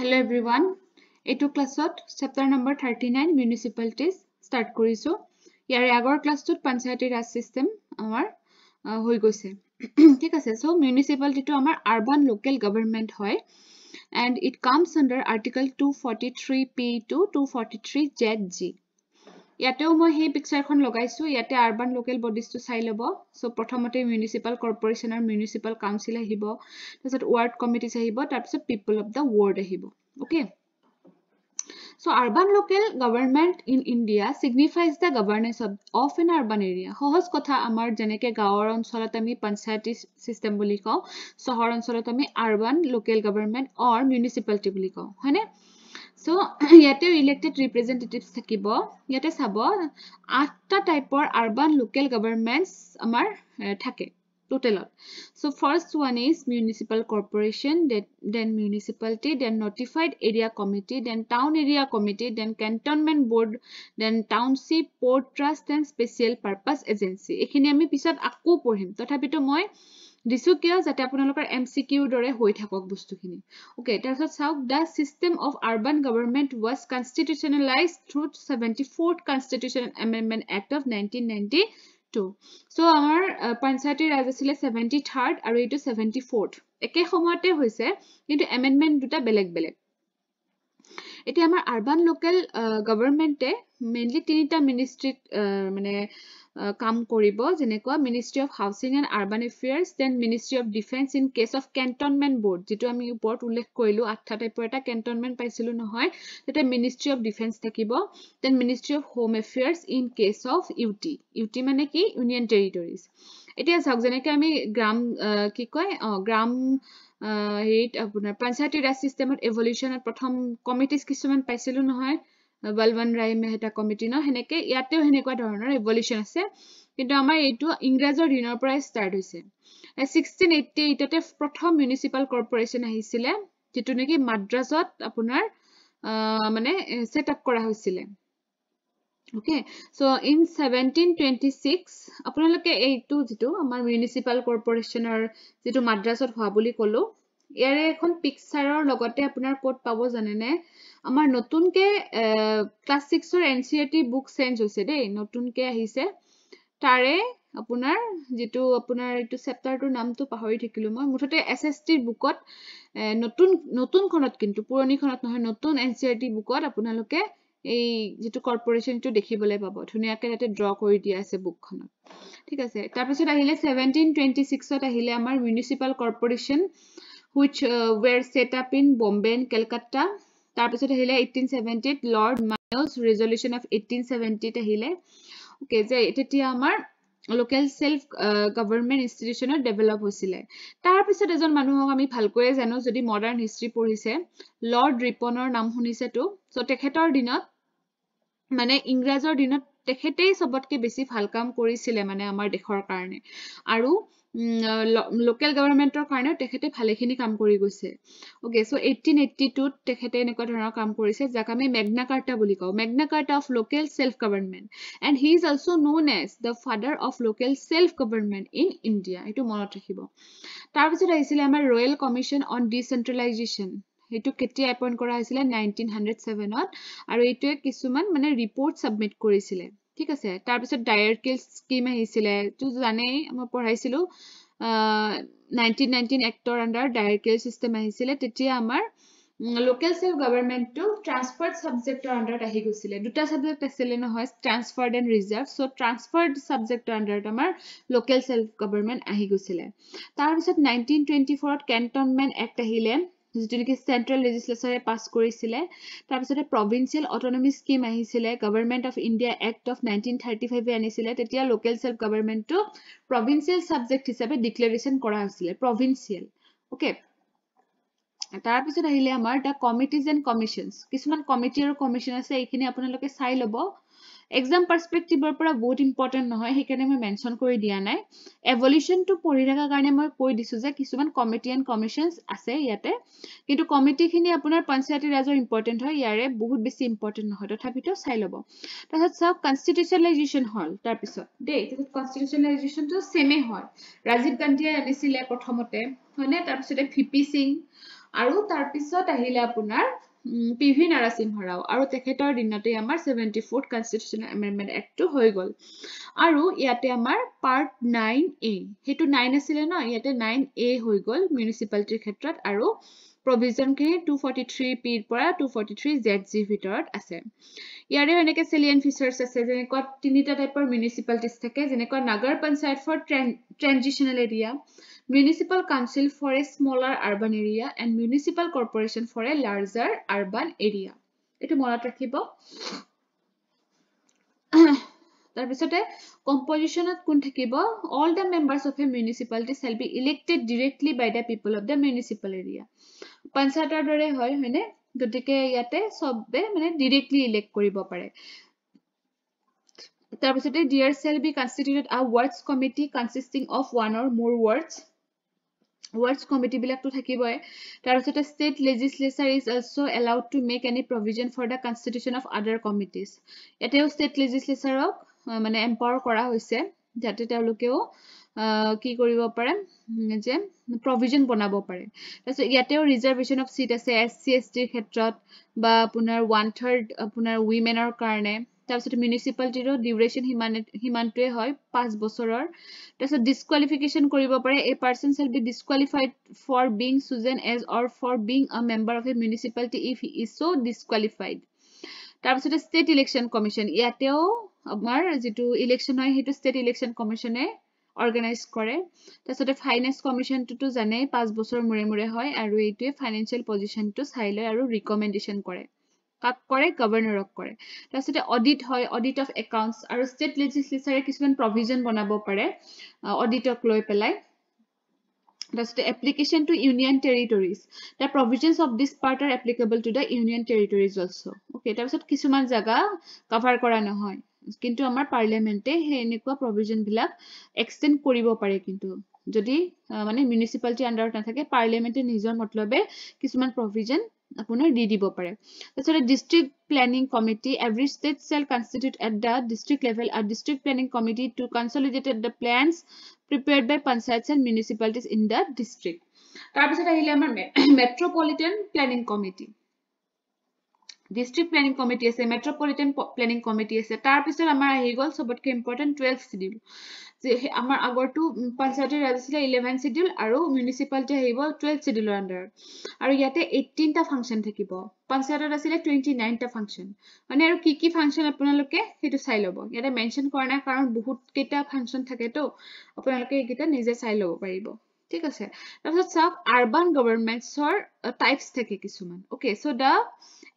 Hello everyone. Etu classot chapter number 39 municipalities start koriso. Yare agor class tut panchayati raj system amar hoi goise. Thik ase so municipality to amar urban local government hoy and it comes under article 243p to 243zg. Yateo moi hei picture khon logaisu yate urban local bodies to sai lobo so prothomote municipal corporation or municipal council ahibo tasot ward committees ahibo tarpisot people of the ward ahibo okay so urban local government in India signifies the governance of an urban area hohos kotha amar jeneke gaor onsolot ami panchayati system boli kau sohor onsolot ami urban local government or municipality boli kau hoine so yate elected representatives thakibo yate sabo 8ta typeor urban local governments amar thake total so first one is municipal corporation then municipality then notified area committee then town area committee then cantonment board then township port trust then special purpose agency ekhini ami pisat akko porhim tothapito moi disu kiyo jate apunalokar MCQ dore hoi thakok bostukhini okay tarasot sauk the system of urban government was constitutionalized through 74th constitutional amendment act of 1992 so amar panchayati raj asile 73rd aru etu 74th eke samoyate hoise kintu amendment duta beleg এতিয়া আমাৰ urban local government mainly tinita ministry মানে কাম কৰিব যেনেকুৱা ministry of housing and urban affairs then ministry of defense in case of cantonment board যেটো আমি ওপৰত উল্লেখ কৰিলো 8টা টাইপৰ এটা cantonment পাইছিলো নহয় তেতে ministry of defense থাকিব then ministry of home affairs in case of UT মানে কি union territories এতিয়া চাওক যেনেকৈ আমি গ্ৰাম কি কয় গ্ৰাম হেৰিত আপোনাৰ পঞ্চায়তী ৰাজ সিস্টেমত এভলিউশনত প্ৰথম কমিটিজ কিছুমান পাইছিলো নহয় বলৱন ৰায় মেহতা কমিটি ন হেনেকে ইয়াতেও হেনেকুৱা ধৰণৰ এভলিউশন আছে কিন্তু আমাৰ এইটো ইংৰাজৰ দিনৰ পৰাই ষ্টাৰ্ট হৈছে 1688 তে প্ৰথম মিউনিসিপাল কৰ্পোৰেচন আহিছিলে যেটো নেকি মাদ্ৰাজত আপোনাৰ মানে সেটআপ কৰা হৈছিল okay so in 1726 আপোনালোকে এইটো যেটো আমাৰ মিউনিসিপাল কৰ্পোৰেচনৰ যেটো মাদ্ৰাজত হোৱা বুলি কলো ইয়াৰে এখন পিকচাৰৰ লগতে আপোনাৰ কোড পাব জানেনে আমাৰ নতুনকে ক্লাস 6 ৰ NCERT বুক চেঞ্জ হৈছে দেই নতুনকে আহিছে তাৰে আপোনাৰ যেটো আপোনাৰ এইটো চেপ্টাৰটোৰ নামটো পাহৰি থাকিলো মই মুঠতে SST বুকত নতুন খনত কিন্তু পুৰণি খনত নহয় নতুন NCERT বুকত আপোনালোকে এই যেটো কৰ্পোৰেচনটো দেখিবলৈ পাব ধুনিয়াকে তাতে ড্ৰ কৰি দিয়া আছে বুকখনত ঠিক আছে তাৰ পিছত আহিলে 1726 ত আহিলে আমাৰ municipal corporation which were set up in Bombay and Calcutta তাৰ পিছত আহিলে 1870 ত লৰ্ড মায়োছ ৰেজলিউশন অফ 1870 ত আহিলে ওকে যে তেতিয়া আমাৰ লোকেল সেলফ গভৰ্নমেন্ট ইনষ্টিটিউচনত ডেভেলপ হৈছিল তাৰ পিছত এজন মানুহক আমি ভালকৈ জানো যদি মডাৰ্ন হিষ্ট্ৰী পঢ়িছে লৰ্ড ৰিপনৰ নাম শুনিছেটো সো তেখেতৰ দিনত মানে ইংৰাজৰ দিনত তেখেতেই সবতকে বেছি ভাল কাম কৰিছিল মানে আমাৰ দেশৰ কাৰণে আৰু লোকেল গভৰ্নমেন্টৰ কাৰণে তেখেতে ভালেখিনি কাম কৰি গৈছে ওকে সো 1882 ত তেখেতে এনেকুৱা ধৰণৰ কাম কৰিছে যাক আমি মেগনা কাৰ্টা বুলি কওঁ Magna Carta of local self government and he is also known as the father of local self government in India এটো মনত ৰাখিব তাৰ পিছত আহিছিল আমাৰ ৰয়েল কমিশন অন ডিসেন্ট্ৰেলাইজেশন এটো কেতিয়া এপইন্ট কৰা হৈছিল 1907 ত আৰু এটোৱে কিছুমান মানে ৰিপোৰ্ট সাবমিট কৰিছিল ঠিক আছে তাৰ পিছত ডায়াৰকিল স্কিম আহিছিল তো জানে মই পঢ়াইছিলো 1919 এক্টৰ আন্ডাৰ ডায়াৰকিল সিস্টেম আহিছিল তেতিয়া আমাৰ local self government to transferred সাবজেক্টৰ আন্ডাৰত আহি গৈছিল দুটা সাবজেক্ট আছিল নহয় transferred and reserve so transferred সাবজেক্টৰ আন্ডাৰত আমাৰ লোকেল সেলফ গভৰ্নমেন্ট আহি গৈছিল তাৰ পিছত 1924 ত কেন্টনমেন্ট এক্ট আহিলে যেটো নেকি সেন্ট্ৰাল লেজিসলেচাৰে পাস কৰিছিল তাৰ পিছত প্ৰভিন্সিয়েল অটোনমি স্কিম আহিছিল government of India act of 1935 আনিছিল তেতিয়া local self government to provincial subject হিচাপে ডিক্লেৰেচন কৰা হৈছিল প্ৰভিন্সিয়েল ওকে তাৰ পিছত আহিলে আমাৰ দা কমিটিজ এণ্ড কমিশনস কিছুমান কমিটি আৰু কমিশন আছে এইখিনি আপোনালোকে চাই লব এক্সাম পাৰ্সপেক্টিভৰ পৰা বহুত ইম্পৰ্টেন্ট নহয় সেইকাৰণে মই মেনশন কৰি দিয়া নাই এভলিউশন টু পঢ়ি থকা কাৰণে মই কৈ দিছো যে কিছুমান কমিটি এণ্ড কমিশনস আছে ইয়াতে কিন্তু কমিটিখিনি আপোনাৰ পঞ্চায়তী ৰাজৰ ইম্পৰ্টেন্ট হয় ইয়াৰে বহুত বেছি ইম্পৰ্টেন্ট নহয় তথাপিতো চাই লব তাৰপিছত সব কনস্টিটিউশনালাইজেশন হল তাৰ পিছত দেই কনস্টিটিউশনালাইজেশনটো সেমে হয় ৰাজীৱ গান্ধীয়ে আনিছিলে প্ৰথমতে হয়নে তাৰ পিছতে ভিপি সিং আৰু তাৰ পিছত আহিলে আপোনাৰ পিভি নাৰাসিংহ ৰাও আৰু তেখেতৰ দিনতে আমাৰ 74th কনষ্টিটিউচনেল এমেণ্ডমেণ্ট এক্টটো হৈ গ'ল আৰু ইয়াতে আমাৰ পাৰ্ট 9A হেতু 9 আছিল ন ইয়াতে 9A হৈ গ'ল মিউনিসিপালিটিৰ ক্ষেত্ৰত আৰু প্ৰভিজন খিনি 243P ৰ পৰা 243ZG ভিতৰত আছে ইয়াৰে এনেকে সেলিয়েন ফিচাৰ্স আছে যেনেকৈ তিনিটা টাইপৰ মিউনিসিপালিটিজ থাকে যেনেকৈ Nagar Panchayat for transitional area Municipal Council for a smaller urban area and Municipal Corporation for a larger urban area. এটো মনত ৰাখিব তাৰপিছতে compositionত কোন থাকিব all the members of a municipality shall be elected directly by the people of the municipal area পঞ্চায়তৰ দৰে হয় মানে গতিকে ইয়াতে সবে মানে directly elect কৰিব পাৰে তাৰপিছতে there shall be constituted a wards committee consisting of one or more wards committee bilak to thakiboy tarasota state legislature is also allowed to make any provision for the constitution of other committees eteo state legislature ok mane empower kora hoise jate telukeo ki koribo pare je provision banabo pare so yateo reservation of seat ase SC ST khetrot ba apunar 1/3 apunar women or karne তাৰপিছত মিউনিসিপালিটিৰ duration হিমানটোৱে হয় 5 বছৰৰ তাৰপিছত ডিসকুয়ালিফিকেশন কৰিব পাৰে a person shall be disqualified for being chosen as or for being a member of a municipality if he is so disqualified তাৰপিছত state election commission ইয়াতেও আমাৰ যেটো ইলেকশন হয় হেতু স্টেট ইলেকশন কমিশনে অৰ্গানাইজ কৰে তাৰপিছত ফাইনান্স কমিশনটো জানে 5 বছৰ মুৰে মুৰে হয় আৰু এইটোৱে ফাইনান্সিয়াল পজিশনটো চাই লয় আৰু ৰিকমেন্ডেশন কৰে কাক কৰে গভৰ্ণৰক কৰে তাৰপিছতে অডিট হয় অডিট অফ একাউন্টস আৰু স্টেট লেজিসলেচাৰে কিছুমান প্ৰভিজন বনাব পাৰে অডিটক লৈ পেলাই তাৰপিছতে application to union territories the provisions of this part are applicable to the union territories also okay তাৰপিছত কিছুমান জাগা কভাৰ কৰা নহয় কিন্তু আমাৰ পাৰ্লিয়ামেন্টে হে এনেকুৱা প্ৰভিজন বিলাক এক্সটেন্ড কৰিব পাৰে কিন্তু যদি মানে মিউনিসিপালিটি আন্ডাৰত নাথাকে পাৰ্লিয়ামেন্টে নিজৰ মতলবে কিছুমান প্ৰভিজন আপোনাৰ দি দিব পাৰে তাৰপিছত district planning committee every state shall constitute at the district level a district planning committee to consolidate the plans prepared by panchayats and municipalities in the district তাৰপিছত আহিলে আমাৰ metropolitan planning committee district planning committee আছে metropolitan planning committee আছে তাৰপিছত আমাৰ আহি গল সবতকে important 12th schedule যে আমাৰ আগৰটো পঞ্চায়তৰ ৰাজ আছিল 11th schedule আৰু মিউনিসিপালিটি আহিব 12th schedule আন্ডাৰ আৰু ইয়াতে 18 টা ফাংশন থাকিব পঞ্চায়তৰ আছিল 29 টা ফাংশন মানে আৰু কি ফাংশন আপোনালোকে হেতু চাই লব ইয়াতে মেনশন কৰা নাই কাৰণ বহুত কেটা ফাংশন থাকে তো আপোনালোকে এইকেইটা নিজে চাই লব পাৰিব ঠিক আছে তাৰপিছত সব আৰবান গভৰ্নমেন্টছৰ টাইপস থাকে কিছুমান okay so the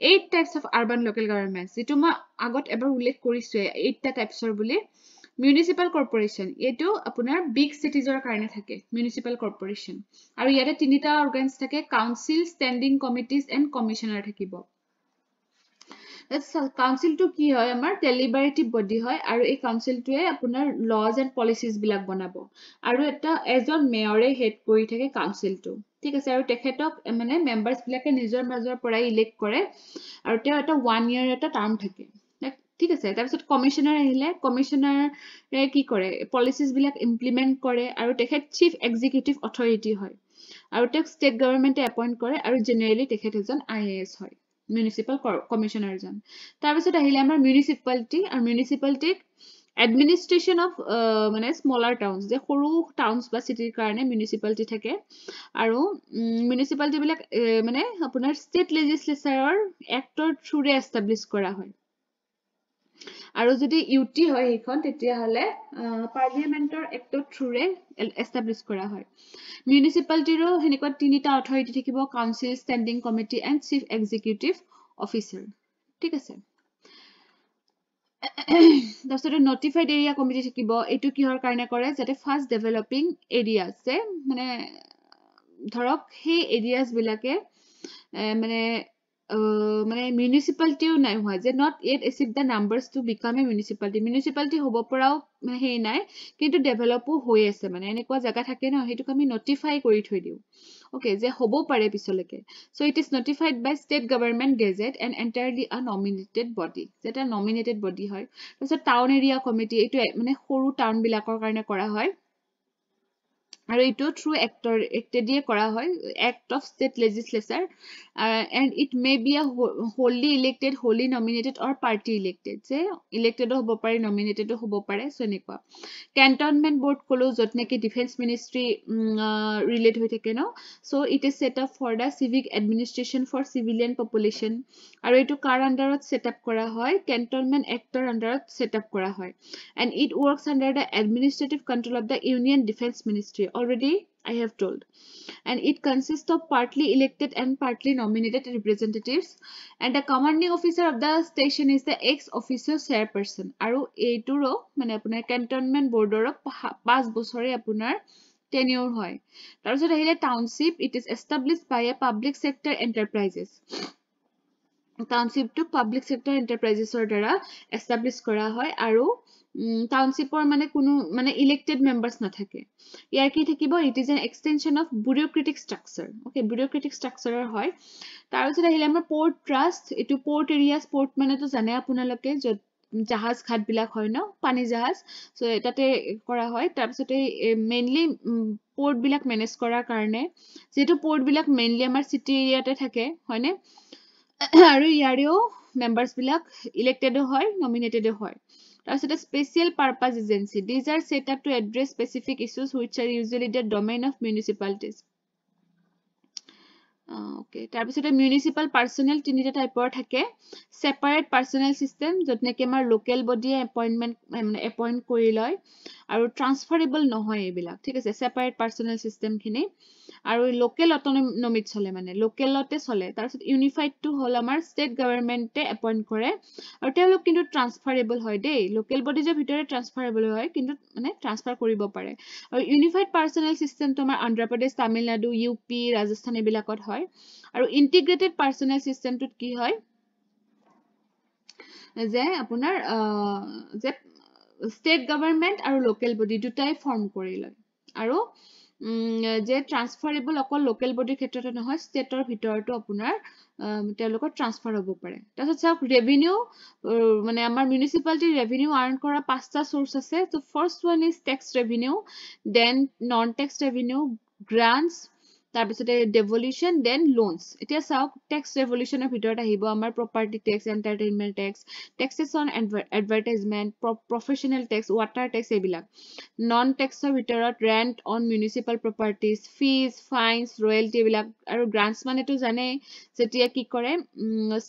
8 types of urban local governments যেটো মই আগত এবাৰ উল্লেখ কৰিছো 8 টা টাইপছৰ বুলি municipal corporation এটো আপোনাৰ big cities-ৰ কাৰণে থাকে municipal corporation আৰু ইয়াতে তিনিটা অৰ্গানছ থাকে council standing committees and commissioner থাকিব council to কি হয় আমাৰ deliberative body হয় আৰু এই council টোৱে আপোনাৰ laws and policies বিলাক বনাব আৰু এটা এজন মেয়ৰে হেড কৰি থাকে council টো ঠিক আছে আৰু তেখেতক মানে মেম্বাৰস বিলাকে নিজৰ মাজৰ পৰা ইলেক্ট কৰে আৰু তেওঁ এটা 1 ইয়াৰ এটা টাৰ্ম থাকে ঠিক আছে তাৰপিছত কমিশনাৰ আহিলে কমিশনাৰে কি কৰে পলিচিজ বিলাক ইমপ্লিমেন্ট কৰে আৰু তেখেত চিফ এক্সিকিউটিভ অথৰিটি হয় আৰু তেক ষ্টেট গভৰ্নমেন্টে এপইন্ট কৰে আৰু জেনেৰেলি তেখেত এজন আইএএস হয় মিউনিসিপাল কমিশনাৰ জন তাৰপিছত আহিলে আমাৰ মিউনিসিপালিটি আৰু মিউনিসিপালিটিক administration of মানে smaller towns যে সৰু towns বা cityৰ কাৰণে municipality থাকে আৰু municipality বিলাক মানে আপোনাৰ state legislatureৰ actor through establish কৰা হয় আৰু যদি ইউটি হয় এইখন তেতিয়া হলে পাৰ্লিয়ামেন্টৰ এক্টৰ থ্ৰুৰে এস্টাবলিশ কৰা হয় মিউনিসিপালিটিৰো হেনেকুৱা তিনিটা অথৰিটি থাকিব council standing committee and chief executive officer ঠিক আছে তাৰপিছত নটিফাইড এৰিয়া কমিটি থাকিব এইটো কিহৰ কাৰণে কৰে যাতে ফাষ্ট ডেভেলপিং এৰিয়াজ যে মানে ধৰক সেই এৰিয়াজ বিলাকে মানে মানে মিউনিসিপালিটিও নাই হয় যে not yet achieve the numbers to become a municipality হ'ব পৰাও হেই নাই কিন্তু ডেভেলপও হৈ আছে মানে এনেকুৱা জায়গা থাকে ন হেতুক আমি নটিফাই কৰি থৈ দিও ওকে যে হ'ব পাৰে পিছলৈকে so it is notified by state government gazette and entirely a nominated body যেটা nominated body হয় তাৰপিছত টাউন এৰিয়া কমিটি এইটো মানে সৰু টাউন বিলাকৰ কাৰণে কৰা হয় আৰু এইটো থ্ৰু এক্টেডিয়ে কৰা হয় act of state legislature and it may be a wholly elected wholly nominated or partly elected যে ইলেক্টেডো হ'ব পাৰে নমিনেটেডো হ'ব পাৰে চ' এনেকুৱা কেণ্টনমেণ্ট বৰ্ড ক'লো য'ত নেকি ডিফেন্স মিনিষ্ট্ৰী ৰিলেট হৈ থাকে ন so' it is set up for the civic administration for civilian population আৰু এইটো কাৰ আণ্ডাৰত ছেট আপ কৰা হয় কেণ্টনমেণ্ট এক্টৰ আণ্ডাৰত ছেট আপ কৰা হয় and it works under the administrative control of the union defence ministry already I have told and it consists of partly elected and partly nominated representatives and the commanding officer of the station is the ex-officio chairperson aru eituro mane apunar cantonment board oro 5 bochore apunar tenure hoy tar pisot ahile township it is established by a public sector enterprises township to public sector enterprises or dara establish kora hoy aru township or mane kuno mane elected members na thake ইয়াৰ কি থাকিব it is an extension of bureaucratic structure okay bureaucratic structure hoy তাৰ পিছত আহিলে আমাৰ port trust এটো port areas port মানে তো জানে আপোনালোকে জাহাজ ঘাট বিলাক হয় ন পানী জাহাজ সো এটাতে কৰা হয় তাৰ পিছত মেইনলি port বিলাক মেনেজ কৰাৰ কাৰণে যেটো port বিলাক মেইনলি আমাৰ সিটি এৰিয়াতে থাকে হয়নে আৰু ইয়াৰেও মেম্বাৰ্স বিলাক ইলেক্টেড হয় নমিনেটেড হয় তাৰপিছত special purpose agency these are set up to address specific issues which are usually the domain of municipalities okay তাৰপিছত municipal personnel তিনিটা টাইপৰ থাকে separate personnel system যত নেকি আমাৰ লোকেল বডি এপয়েন্টমেন্ট এপয়েন্ট কৰি লয় আৰু ট্ৰান্সফাৰেবল নহয় এইবিলাক ঠিক আছে সেপাৰেট পাৰ্সোনেল সিস্টেম খিনি আৰু লোকেল অটোনমিক চলে মানে লোকেলতে চলে তাৰপিছত ইউনিফাইড টু হল আমাৰ ষ্টেট গভৰ্নমেন্টে এপয়েন্ট কৰে আৰু তেওঁলোক কিন্তু ট্ৰান্সফাৰেবল হয় দেই লোকেল বডিজৰ ভিতৰে ট্ৰান্সফাৰেবল হয় কিন্তু মানে ট্ৰান্সফাৰ কৰিব পাৰে আৰু ইউনিফাইড পাৰ্সোনেল সিস্টেম তোমাৰ অন্ধ্ৰ প্ৰদেশ তামিলনাডু ইউপি ৰাজস্থান এইবিলাকত হয় আৰু ইন্টিগ্ৰেটেড পাৰ্সোনেল সিস্টেমটোত কি হয় যে আপোনাৰ যে state government আৰু local body দুটাই ফৰ্ম কৰি লয় আৰু যে ট্ৰান্সফাৰেবল অকল লোকেল বডিৰ ক্ষেত্ৰতে নহয় ষ্টেটৰ ভিতৰতো আপোনাৰ তেওঁলোকৰ ট্ৰান্সফাৰ হ'ব পাৰে তাৰপিছত চাওক ৰেভিনিউ মানে আমাৰ মিউনিসিপালিটি ৰেভিনিউ আৰ্ন কৰা পাঁচটা সোৰ্স আছে তো first one is tax revenue then non tax revenue grants তাৰপিছতে ডেভলিউশন দেন লোনস এতিয়া চাওক টেক্স ৰেভলিউশনৰ ভিতৰত আহিব আমাৰ property tax entertainment tax taxes on advertisement professional tax water tax এইবিলাক নন টেক্সৰ ভিতৰত rent on municipal properties fees fines royalty এইবিলাক আৰু গ্ৰান্টস মানেটো জানে যেতিয়া কি কৰে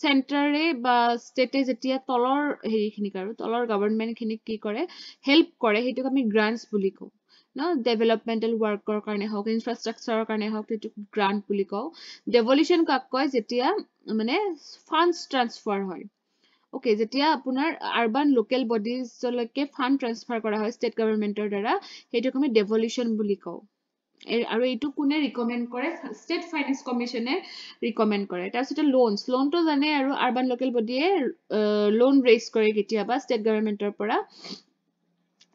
সেন্টাৰে বা ষ্টেটে যেতিয়া তলৰ হেৰিখিনিক আৰু তলৰ গভৰ্নমেন্ট খিনিক কি কৰে হেল্প কৰে হেতুক আমি গ্ৰান্টস বুলি কওঁ no developmental worker কাৰণে হওক ইনফ্ৰাষ্ট্ৰাকচাৰৰ কাৰণে হওক এটো গ্ৰান্ট বুলি কও ডেভলিউশন কাক কয় যেতিয়া মানে ফান্ডস ট্ৰান্সফাৰ হয় ওকে যেতিয়া আপোনাৰ আৰবান লোকেল বডিজলৈকে ফান্ড ট্ৰান্সফাৰ কৰা হয় ষ্টেট গভৰ্নমেন্টৰ দ্বাৰা হেতুক আমি ডেভলিউশন বুলি কও আৰু এইটো কোনে ৰিকমেন্ড কৰে ষ্টেট ফাইনান্স কমিশনে ৰিকমেন্ড কৰে তাৰপিছত লোনটো জানে আৰু আৰবান লোকেল বডিয়ে লোন ৰেজ কৰে কেতিয়াবা ষ্টেট গভৰ্নমেন্টৰ পৰা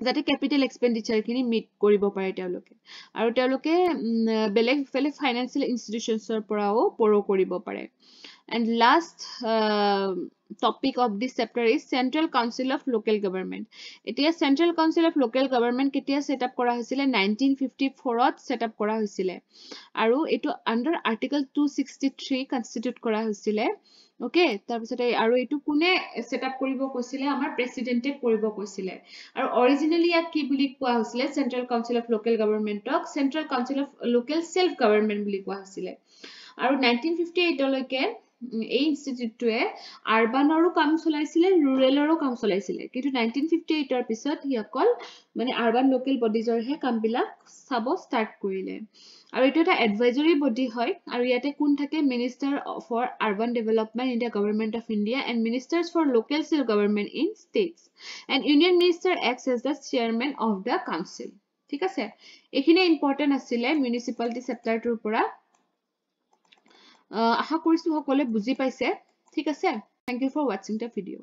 যাতে ক্যাপিটাল এক্সপেন্ডিচাৰ খিনি মিট কৰিব পাৰে তেওঁলোকে আৰু তেওঁলোকে বেলেগ ফাইনান্সিয়েল ইনষ্টিটিউচনছৰ পৰাও পৰো কৰিব পাৰে and last topic of this chapter is Central Council of Local Government etia Central Council of Local Government ketia set up kora hoisile 1954 to set up kora hoisile aru etu under article 263 constitute kora hoisile okay tar pisote aru etu kune set up koribo koisile amar presidente koribo koisile aru originally ya ki buli koa hoisile Central Council of Local Government ok Central Council of Local Self Government buli koa hoisile aru 1958 লৈকে এই ইনষ্টিটিউটটোৱে আৰবানৰো কাম চলাইছিলে ৰুৰেলৰো কাম চলাইছিলে কিন্তু 1958 ৰ পিছত ইয়াকল মানে আৰবান লোকেল বডিজৰহে কামবিলাক চাব ষ্টাৰ্ট কৰিলে আৰু এটা এটা এডভাইজৰি বডি হয় আৰু ইয়াতে কোন থাকে minister for urban development in the government of India and ministers for local self government in states and union minister acts as the chairman of the council ঠিক আছে এইখিনি ইম্পৰ্টেন্ট আছিলে মিউনিসিপালিটি চেপ্টাৰটোৰ পৰা আশা কৰিছো সকলে বুজি পাইছে ঠিক আছে thank you for watching the video